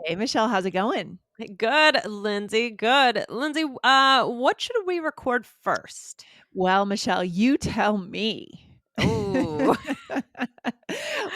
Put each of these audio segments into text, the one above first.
Hey, Michelle, how's it going? Good, Lindsay. Good. Lindsay, what should we record first? Well, Michelle, you tell me. Oh,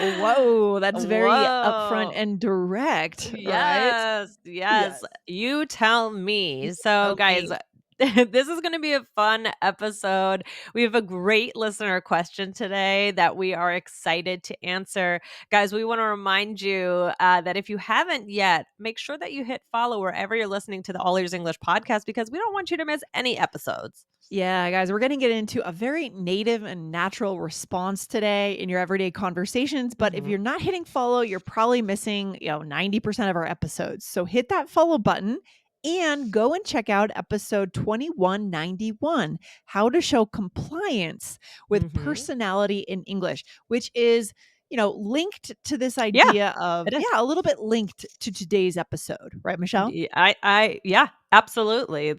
Whoa, that's very upfront whoa. and direct, right? Yes, yes. Yes. You tell You me. So, tell guys, me. this is going to be a fun episode. We have a great listener question today that we are excited to answer. Guys, we want to remind you that if you haven't yet, make sure that you hit follow wherever you're listening to the All Ears English podcast because we don't want you to miss any episodes. Yeah, guys, we're going to get into a very native and natural response today in your everyday conversations. But if Mhm. you're not hitting follow, you're probably missing, 90% of our episodes. So hit that follow button and go and check out episode 2191, How to Show Compliance with Mhm. Personality in English, which is, linked to this Yeah, idea of, it is. a little bit linked to today's episode, right, Michelle? Yeah, absolutely.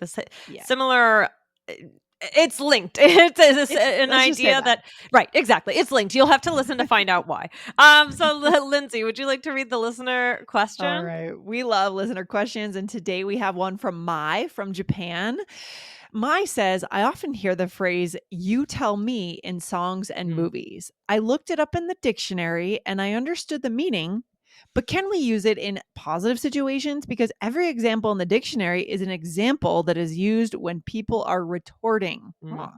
Yeah. Similar. uh, It's linked. It's an Let's just say idea that. that right, exactly. It's linked. You'll have to listen to find out why. So Lindsay, would you like to read the listener All question? right. We love listener questions. And today we have one from Mai from Japan. Mai says, I often hear the phrase, you tell me in songs and Mm, movies. I looked it up in the dictionary and I understood the meaning, but can we use it in positive situations? Because every example in the dictionary is an example that is used when people are retorting. Huh. mm.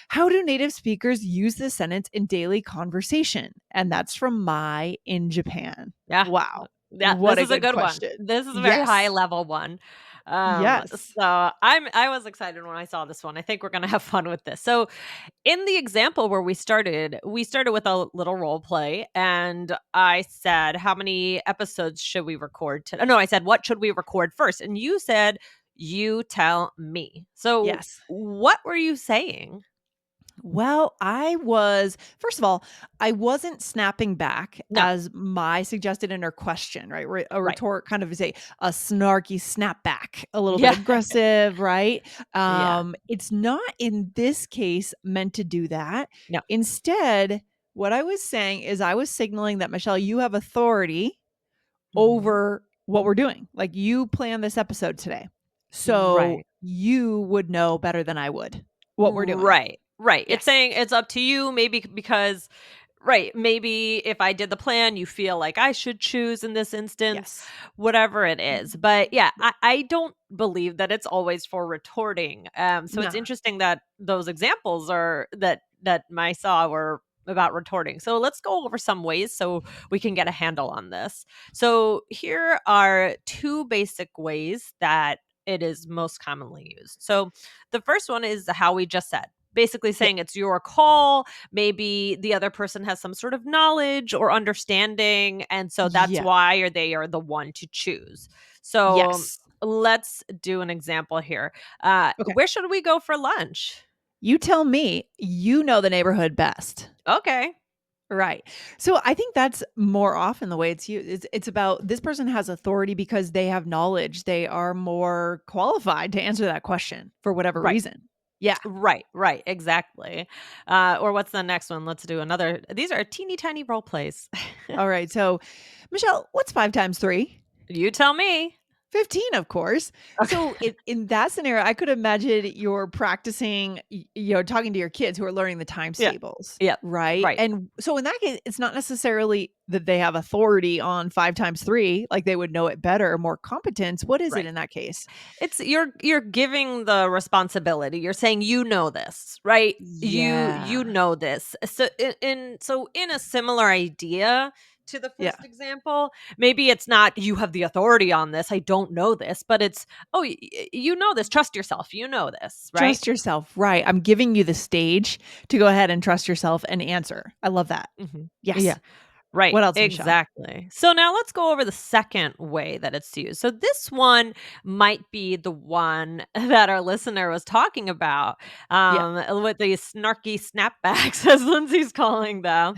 How do native speakers use this sentence in daily conversation? And that's from Mai in Japan. Yeah. Wow. Yeah, What this a is a good good one. question. This is a very high Yes. level one. Yes. I was excited when I saw this one. I think we're gonna have fun with this. So in the example where we started with a little role play, and I said, "How many episodes should we record today?" No, I said, "What should we record first?" And you said, "You tell me." So Yes. what were you saying? Well, first of all, I wasn't snapping back No. as Mai suggested in her question, right? A Right. retort kind of is a snarky snapback, a little bit Yeah. aggressive, right? Yeah. It's not in this case meant to do that. No. Instead, what I was saying is I was signaling that, Michelle, you have authority Mhm. over what we're doing. Like, you planned this episode today. So Right. you would know better than I would what we're doing. Right. Right. It's Yes. saying it's up to you maybe because right, maybe if I did the plan, you feel like I should choose in this instance, Yes. whatever it is. But yeah, Yeah. I don't believe that it's always for retorting. So it's No. interesting that those examples are that my saw were about retorting. So let's go over some ways so we can get a handle on this. So here are two basic ways that it is most commonly used. So the first one is how we just said, basically Yeah. saying it's your call. Maybe the other person has some sort of knowledge or understanding, and so that's Yeah. why or they are the one to choose. So Yes. let's do an example here. Okay. Where should we go for lunch? You tell me, you know the neighborhood best. Okay. Right. So I think that's more often the way it's used. It's about this person has authority because they have knowledge. They are more qualified to answer that question for whatever Right. reason. Yeah. Right, exactly. Or what's the next one? Let's do another. These are teeny tiny role plays. All right. So, Michelle, what's 5 times 3? You tell me. 15, of course. Okay. So in that scenario, I could imagine you're practicing, talking to your kids who are learning the times Yeah. tables, Yeah. right? Right. And so in that case, it's not necessarily that they have authority on 5 times 3, like they would know it better, more competence. What is it Right. in that case? It's you're giving the responsibility. You're saying you know this, right? You Yeah. know this. So in a similar idea to the Yeah. first example, maybe it's not you have the authority on this. I don't know this, but it's oh you know this. Trust yourself. You know this, right? Trust yourself. Right. I'm giving you the stage to go ahead and trust yourself and answer. I love that. Mhm. Yeah. Yes. Right, What else, Michelle? exactly. So now let's go over the second way that it's used. So this one might be the one that our listener was talking about, Yeah. with the snarky snapbacks, as Lindsay's calling them.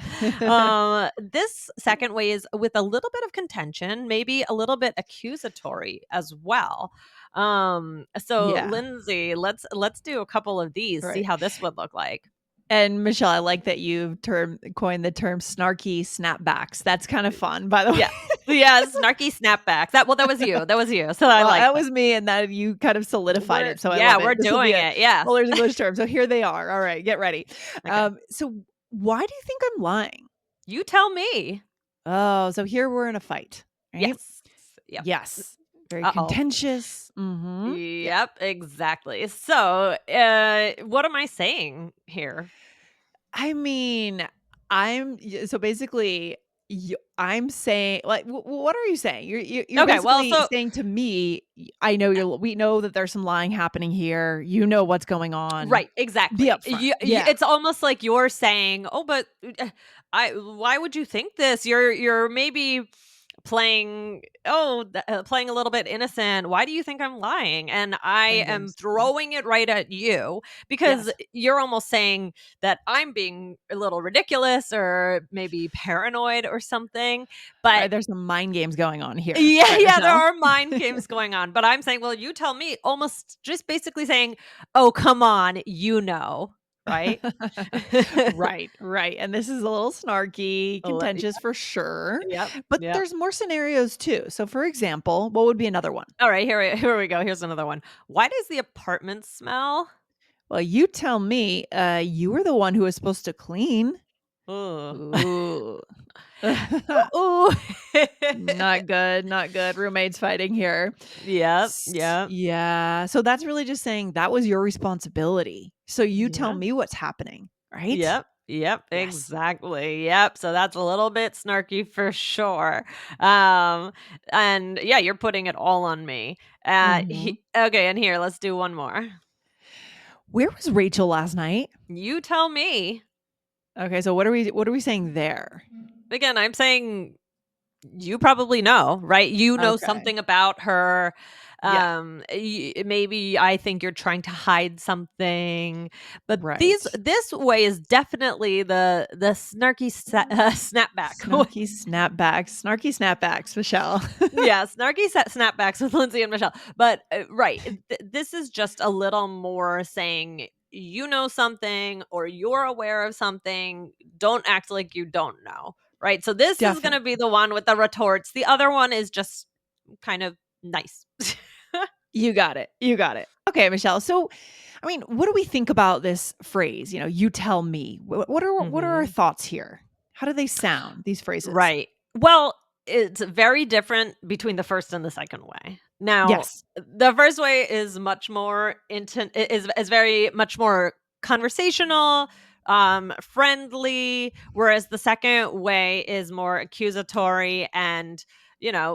This second way is with a little bit of contention, maybe a little bit accusatory as well. So Yeah. Lindsay, let's do a couple of these. See Right. how this would look like. And Michelle, I like that you've coined the term snarky snapbacks. That's kind of fun, by the way. Yeah. Yeah, snarky snapbacks. That was you. That was you. So I Well, like that that. was me, and that you kind of solidified it. So I love We're it. This will be doing a it. Yes. Muller's English term. So here they are. All right, get ready. Okay. So why do you think I'm lying? You tell me. Oh, so here we're in a fight, right? Yes. Yep. Yes. Very Uh-oh. contentious. Mm-hmm. Yeah. Yep, exactly. So, what am I saying here? I mean, so basically, I'm saying, like, what are you saying? You're Okay, well, basically so saying to me, I know we know that there's some lying happening here. You know what's going on. right, Be exactly. upfront. Yeah. It's almost like you're saying, "Oh, but I why would you think this? You're maybe playing a little bit innocent. Why do you think I'm lying?" And I Playing am games. throwing it right at you because Yes. you're almost saying that I'm being a little ridiculous or maybe paranoid or something. But Right. There's some mind games going on here. yeah, Right, yeah, there Michelle? are mind games going on, but I'm saying, "Well, you tell me," almost just basically saying, "Oh, come on, you know," right? Right, right, and this is a little snarky, Yep, contentious for sure, yep, but yep. there's more scenarios too. So, for example, what would be another one? Alright, here we go, here's another one. Why does the apartment smell? Well, you tell me, you were the one who was supposed to clean. Ugh. Ooh. Ooh. Not good, not good. Roommates fighting here. Yep, yep, Yeah, so that's really just saying that was your responsibility. So you tell yeah, me what's happening, right? yep, yep, Yes. exactly, yep, so that's a little bit snarky for sure, um, and yeah, you're putting it all on me, Mhm. he okay, and here, let's do one more. Where was Rachel last night? You tell me. Okay, so what are we saying there? Again, I'm saying you probably know, right? You know Okay. something about her. Yeah. Maybe I think you're trying to hide something, but Right. this way is definitely the snarky snapback. Snarky snapbacks, Michelle. Yeah, snarky snapbacks with Lindsay and Michelle. But right, this is just a little more saying you know something or you're aware of something. Don't act like you don't know. Right. So this is going to be Definitely. the one with the retorts. The other one is just kind of nice. You got it. You got it. Okay, Michelle. So, I mean, what do we think about this phrase? You tell me. What are our hmm thoughts here? How do they sound? These phrases? Right. Well, it's very different between the first and the second way. Now, Yes. the first way is much more is very much more conversational, friendly, whereas the second way is more accusatory and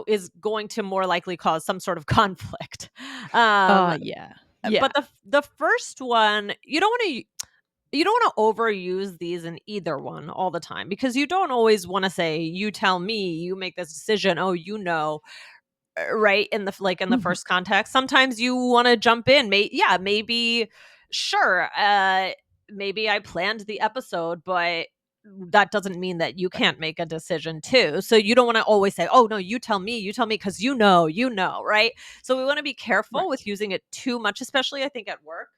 is going to more likely cause some sort of conflict. Um, Yeah. Yeah. but the first one, you don't want to overuse these in either one all the time because you don't always want to say you tell me, you make this decision, oh, right, in the Mhm. first context. Sometimes you want to jump in. Maybe sure, maybe I planned the episode, but that doesn't mean that you Right. can't make a decision too. So you don't want to always say, oh no, you tell me because right? So we want to be careful with Right. using it too much, especially I think at work.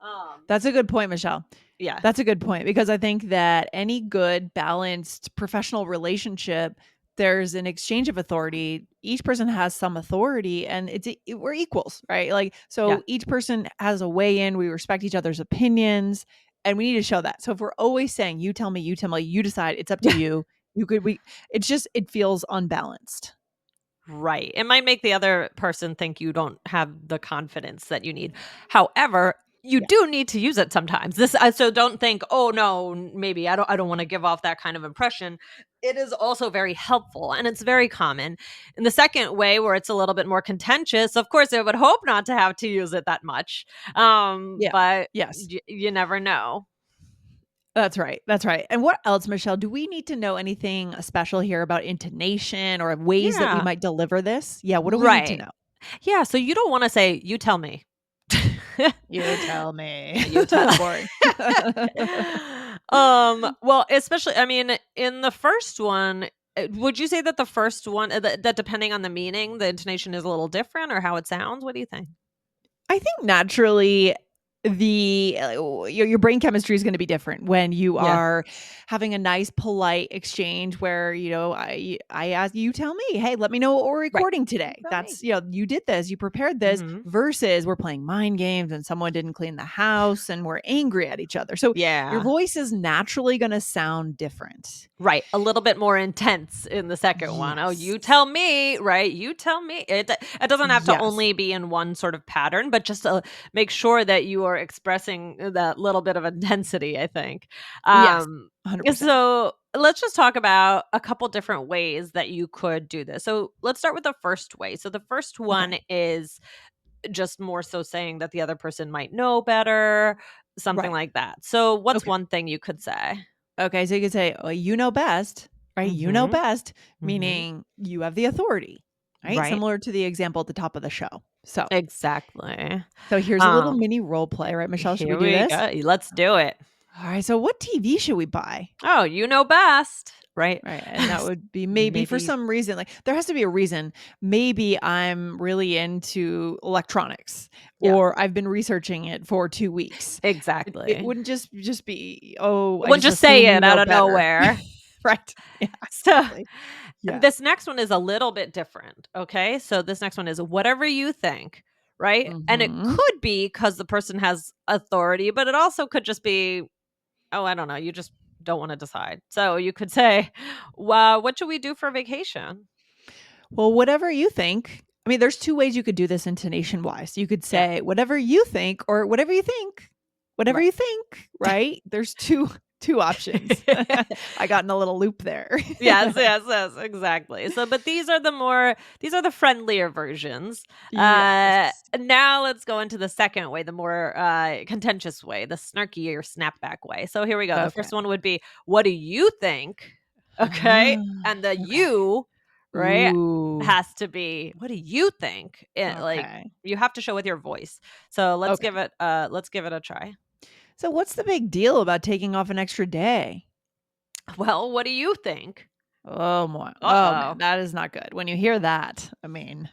um That's a good point, Michelle. yeah. That's a good point because I think that any good, balanced professional relationship, there's an exchange of authority. Each person has some authority and we're equals, right? Like, Yeah. so each person has a way in. We respect each other's opinions and we need to show that. So if we're always saying, you tell me, you decide, it's up to you. It feels unbalanced. Right. It might make the other person think you don't have the confidence that you need. However, you Yeah. do need to use it sometimes. So don't think, "Oh no, maybe I don't want to give off that kind of impression." It is also very helpful and it's very common. In the second way where it's a little bit more contentious, of course I would hope not to have to use it that much. Yeah. But Yes. you never know. That's right. That's right. And what else, Michelle? Do we need to know anything special here about intonation or ways that we Yeah. might deliver this? Yeah. What do we need to Right. know? Yeah, so you don't want to say, "You tell me." You tell me. You tell. Boring. Well, especially, I mean, in the first one, would you say that the first one, that depending on the meaning, the intonation is a little different or how it sounds? What do you think? I think naturally, your brain chemistry is going to be different when you Yeah. are having a nice polite exchange where I ask you, tell me, hey, let me know what we're Right. recording today. Tell me. That's you did this, you prepared this, Mhm. versus we're playing mind games and someone didn't clean the house and we're angry at each other. So your Yeah. voice is naturally going to sound different. Right, a little bit more intense in the second one. "Oh, Yes. you tell me," right? "You tell me." It doesn't have to Yes. only be in one sort of pattern, but just to make sure that you are expressing that little bit of intensity, I think. Yes. 100%. So let's just talk about a couple different ways that you could do this. So let's start with the first way. So the first one Okay. is just more so saying that the other person might know better, something Right. like that. So what's Okay. one thing you could say? Okay, so you could say, "Oh, you know best," right? You know Mhm. best, Mhm. meaning you have the authority, right? Right. Similar to the example at the top of the show. Exactly. So here's a little Um, mini role play, right, Michelle? Should we Here do we this? go. Let's do it. All right. So what TV should we buy? Oh, you know best, right? Right. And that would be maybe for Maybe some reason, like there has to be a reason. Maybe I'm really into electronics yeah, or I've been researching it for 2 weeks. It exactly. wouldn't just be, oh, I Well, just just say assume you it out know of better. nowhere. Right. Yeah, So, exactly. Yeah. this next one is a little bit different, okay? So, this next one is whatever you think, right? And it Hmm. could be because the person has authority, but it also could just be, oh, I don't know, you just don't wanna decide. So, you could say, "Well, what should we do for vacation?" Well, whatever you think. I mean, there's 2 ways you could do this intonation wise. You could Yeah, say, "Whatever you think," or "Whatever you think." Whatever right. you think, right? There's 2 options. I got in a little loop there. Yes, yes, yes, exactly. So, but these are the friendlier versions. Yes. Now let's go into the second way, the more contentious way, the snarky or snapback way. So here we go. The Okay. first one would be, "What do you think?" Okay, Ah, and the okay. "you," right, Ooh, has to be, "What do you think?" Like okay. you have to show with your voice. So Okay. let's give it a try. So what's the big deal about taking off an extra day? Well, what do you think? Uh Oh, man, oh. that is not good. When you hear that, I mean,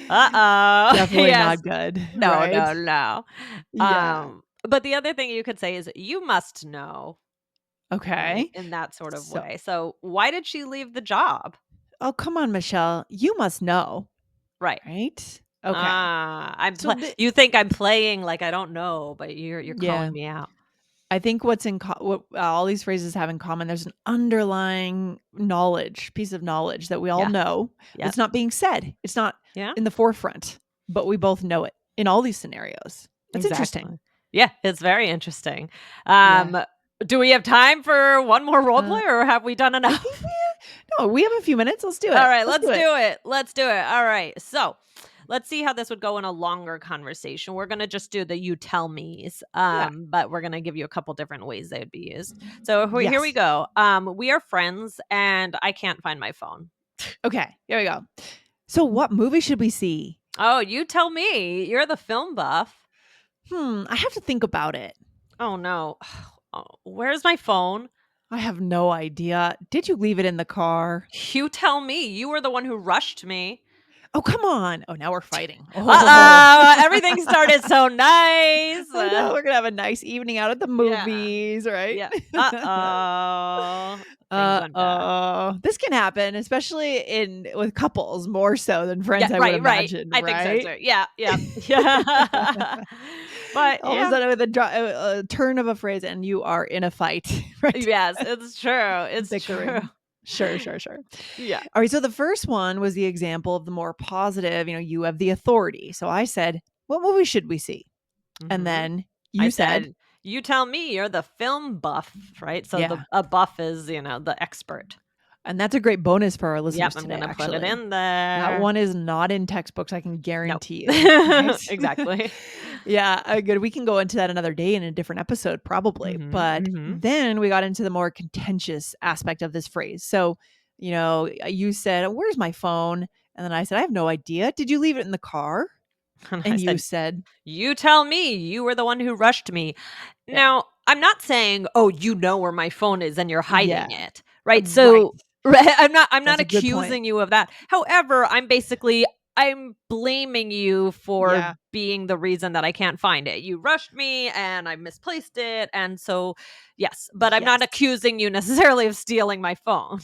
Uh-oh. definitely Yes. not good, No, right? no, no. Yeah. But the other thing you could say is, "You must know," right? Okay. In that sort of So way. So, "Why did she leave the job?" oh, come on, Michelle. You must know, Right. right? Okay. So the You think I'm playing like I don't know, but you're yeah, calling me out. I think what all these phrases have in common, there's an underlying piece of knowledge that we all Yeah. know Yep. that's not being said. It's not Yeah. in the forefront, but we both know it in all these scenarios. That's interesting. Exactly. Yeah, it's very interesting. Yeah. Um, do we have time for one more role Uh, play, or have we done I think enough? no, we have a few minutes. Let's do All it. right, Let's let's do it. do it. Let's do it. All right. So let's see how this would go in a longer conversation. We're going to just do the you tell me's, Yeah. but we're going to give you a couple different ways they would be used. So here we Yes. go. We are friends and I can't find my phone. Okay. Here we go. So what movie should we see? Oh, you tell me. You're the film buff. I have to think about it. Oh, no. Oh, where's my phone? I have no idea. Did you leave it in the car? You tell me. You were the one who rushed me. Oh, come on. Oh, now we're fighting. Uh Oh. oh. Everything started so nice. I know we're gonna have a nice evening out at the Yeah. movies, right? Yeah. Uh-oh. Things went bad. This can happen, especially in with couples more so than Yeah, friends, I would right, right. imagine, I think so right? too. Yeah, yeah, yeah. But All of a yeah, sudden with a turn of a phrase and you are in a fight, right? yes, it's true. It's true. Bickering. Sure, sure, sure. Yeah. All right, so the first one was the example of the more positive, you have the authority. So I said, "What movie should we see?" And Mhm. then I you said, said, "You tell me, you're the film buff," right? So the "Yeah." a buff is, the expert. And that's a great bonus for our Yep, listeners I'm today, gonna put it actually. in That there. one is not in textbooks, I can Nope. guarantee you, right? Exactly. Yeah, good. We can go into that another day in a different episode, probably. Mhm, But mhm. then we got into the more contentious aspect of this phrase. So, you said, "Where's my phone?" And then I said, "I have no idea. Did you leave it in the car?" And I And you said, said, "You tell me, you were the one who rushed me." "Yeah, Now, I'm not saying, "Oh, you know where my phone is and you're hiding yeah, it." Right? right." So, right, I'm not That's a good point. accusing you of that. However, I'm basically I'm blaming you for Yeah. being the reason that I can't find it. You rushed me and I misplaced it, and so yes, but I'm not Yes. accusing you necessarily of stealing my phone.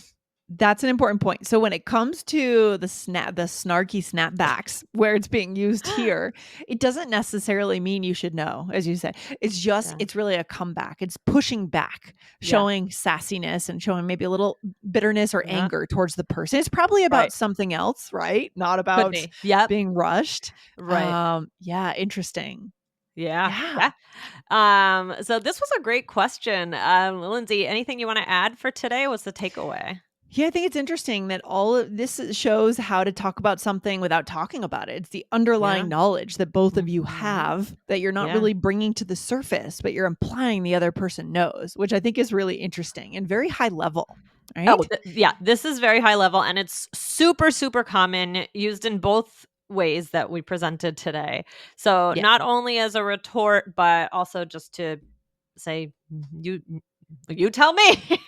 That's an important point. So when it comes to the snarky snapbacks where it's being used here, it doesn't necessarily mean you should know, as you said. It's just Yeah. it's really a comeback. It's pushing back, Yeah. showing sassiness and showing maybe a little bitterness or Yeah. anger towards the person. It's probably about Right. something else, right? Not Could about be. Yep. being rushed. Right. Yeah, interesting. Yeah. Yeah. Yeah. So this was a great question. Lindsay, anything you want to add for today? What's the takeaway? Yeah, I think it's interesting that all of this shows how to talk about something without talking about it. It's the Yeah. underlying knowledge that both of you Mhm. have that you're not Yeah. really bringing to the surface, but you're implying the other person knows, which I think is really interesting and very high level, Oh, right? yeah, this is very high level and it's super, super common, used in both ways that we presented today. So, Yeah. not only as a retort, but also just to say, "You you tell me."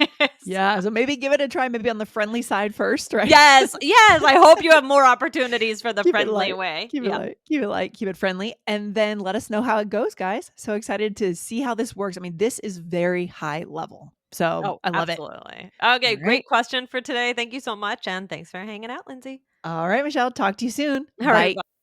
Yeah. So maybe give it a try, maybe on the friendly side first, right? Yes, yes, I hope you have more opportunities for the Keep it friendly light. way. Keep it Yep. light. Keep it light. Keep it friendly. And then let us know how it goes, guys. So excited to see how this works. I mean, this is very high level. So Oh, I love it. absolutely. All Okay, right. great question for today. Thank you so much, and thanks for hanging out, Lindsay. All right, Michelle. Talk to you soon. All right, Bye. bye.